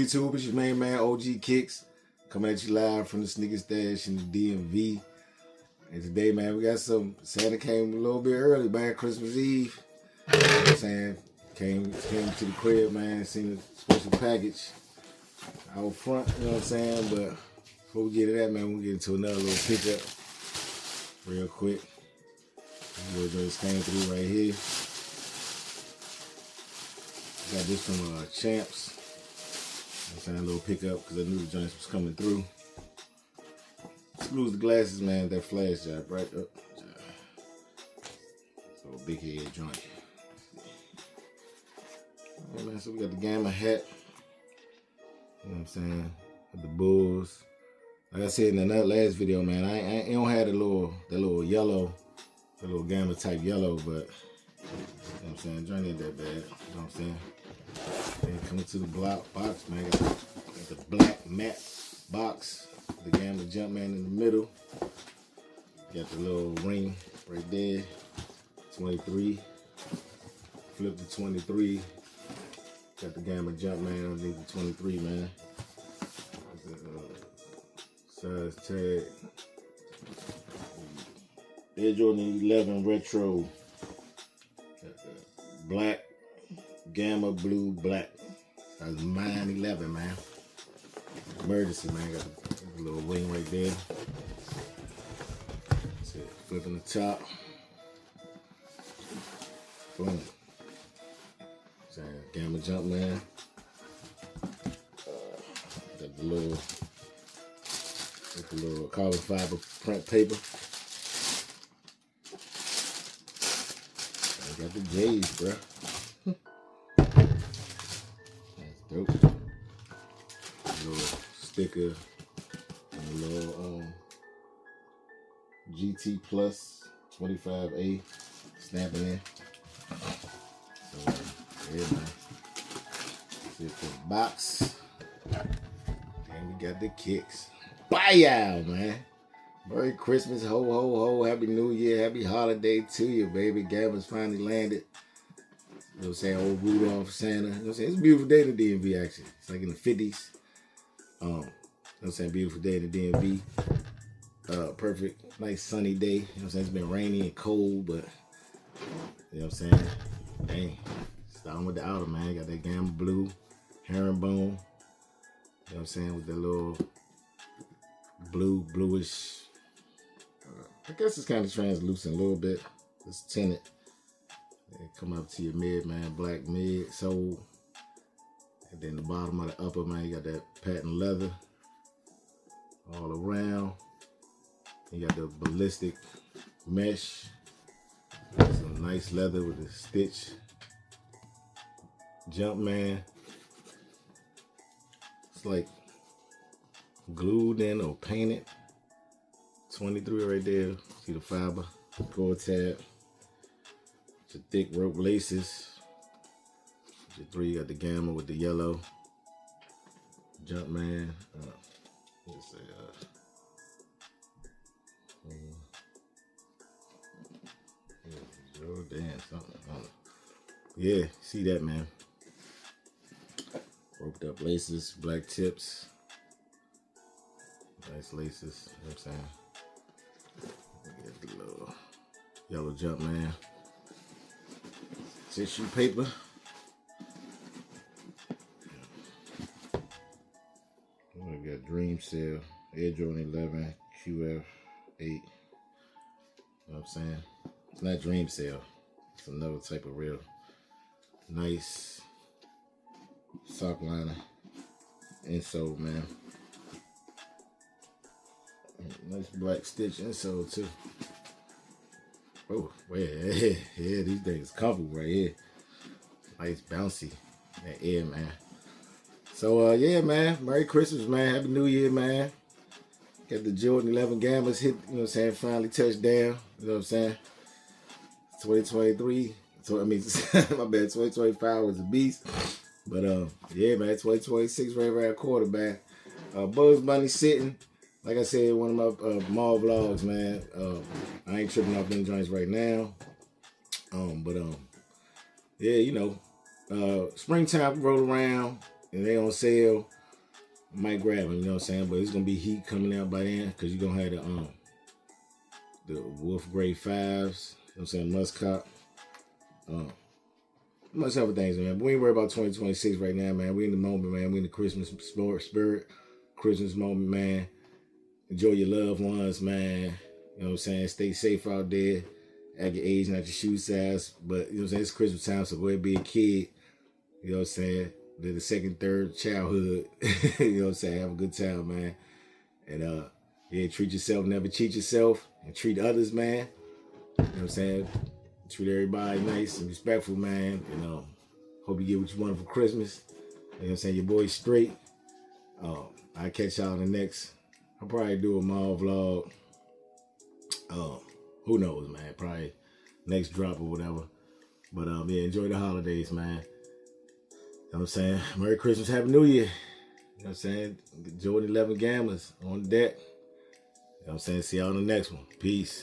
YouTube? It's your main man, OG Kicks, coming at you live from the Sneaker Stash in the DMV. And today, man, we got some, Santa came a little bit early, man, Christmas Eve. You know what I'm saying? Came to the crib, man, seen a special package out front, you know what I'm saying? But before we get to that, man, we'll get into another little pickup real quick. This just came through right here. Got this from Champs. I'm saying a little pickup because I knew the joints was coming through. Screws the glasses, man. That flash job right up. So big head joint. Alright, man. So we got the Gamma hat. You know what I'm saying? With the Bulls. Like I said in that last video, man, I don't have that little yellow, the little Gamma type yellow, but you know what I'm saying? Joint ain't that bad. You know what I'm saying? Then coming to the box, man. Got the black matte box. The Gamma Jumpman in the middle. Got the little ring right there. 23. Flip the 23. Got the Gamma Jumpman underneath the 23, man. Size tag. Air Jordan 11 Retro. Got the black Gamma blue black. That's mine 11, man. Emergency, man. Got a little wing right there. That's it. Flipping the top. Boom. Gamma Jumpman. Got the little carbon fiber print paper. I got the J's, bro. That's dope. A little sticker and a little GT Plus 25A snapping in. So yeah, man. That's it for the box. And we got the kicks. Bye out, man. Merry Christmas, ho, ho, ho. Happy New Year. Happy holiday to you, baby. Gamma's finally landed. You know what I'm saying? Old Rudolph, Santa. You know what I'm saying? It's a beautiful day in the DMV, actually. It's like in the 50s. You know what I'm saying? Beautiful day in the DMV. Perfect, nice sunny day. You know what I'm saying? It's been rainy and cold, but you know what I'm saying? Dang. Starting with the outer, man. Got that Gamma blue, herringbone. You know what I'm saying? With the little bluish. I guess it's kind of translucent a little bit. It's tinted. Come up to your mid, man. Black mid sole. And then the bottom of the upper, man, you got that patent leather all around. You got the ballistic mesh. Some nice leather with a stitch. Jumpman. It's like glued in or painted. 23 right there. See the fiber. Gore tab. Your thick rope laces. Your 3, you got the Gamma with the yellow. Jumpman. Let's say, Jordan, something. Yeah, see that, man. Roped up laces, black tips. Nice laces, you know what I'm saying? Get the little yellow Jumpman. Tissue paper. We got Dream Cell, Air Jordan 11, QF 8. You know what I'm saying? It's not Dream Cell. It's another type of real nice sock liner insole, man. Nice black stitch insole too. Oh, yeah, these things comfortable right here. Nice bouncy, that air, man. So yeah, man. Merry Christmas, man. Happy New Year, man. Got the Jordan 11 Gammas hit, you know what I'm saying, finally touched down. You know what I'm saying? 2023. So I mean, my bad, 2025 was a beast. But yeah, man, 2026 right around quarterback. Bugs Bunny sitting. Like I said, one of my mall vlogs, man. I ain't tripping off them joints right now. Yeah, you know, springtime roll around and they on sale. might grab him, you know what I'm saying? But it's gonna be heat coming out by then, because you're gonna have the Wolf Grade 5s, you know what I'm saying, Muscat. Much other things, man. But we ain't worried about 2026 right now, man. We in the moment, man. We in the Christmas spirit, Christmas moment, man. Enjoy your loved ones, man. You know what I'm saying? Stay safe out there. At your age, not your shoe size. But, you know what I'm saying? It's Christmas time, so go ahead and be a kid. You know what I'm saying? The second, third childhood. You know what I'm saying? Have a good time, man. And, yeah, treat yourself. Never cheat yourself. And treat others, man. You know what I'm saying? Treat everybody nice and respectful, man. You know, hope you get what you want for Christmas. You know what I'm saying? Your boy's straight. I'll catch y'all in the next. I'll probably do a mall vlog. Who knows, man? Probably next drop or whatever. But yeah, enjoy the holidays, man. You know what I'm saying? Merry Christmas, Happy New Year. You know what I'm saying? Jordan 11 Gamblers on deck. You know what I'm saying? See y'all in the next one. Peace.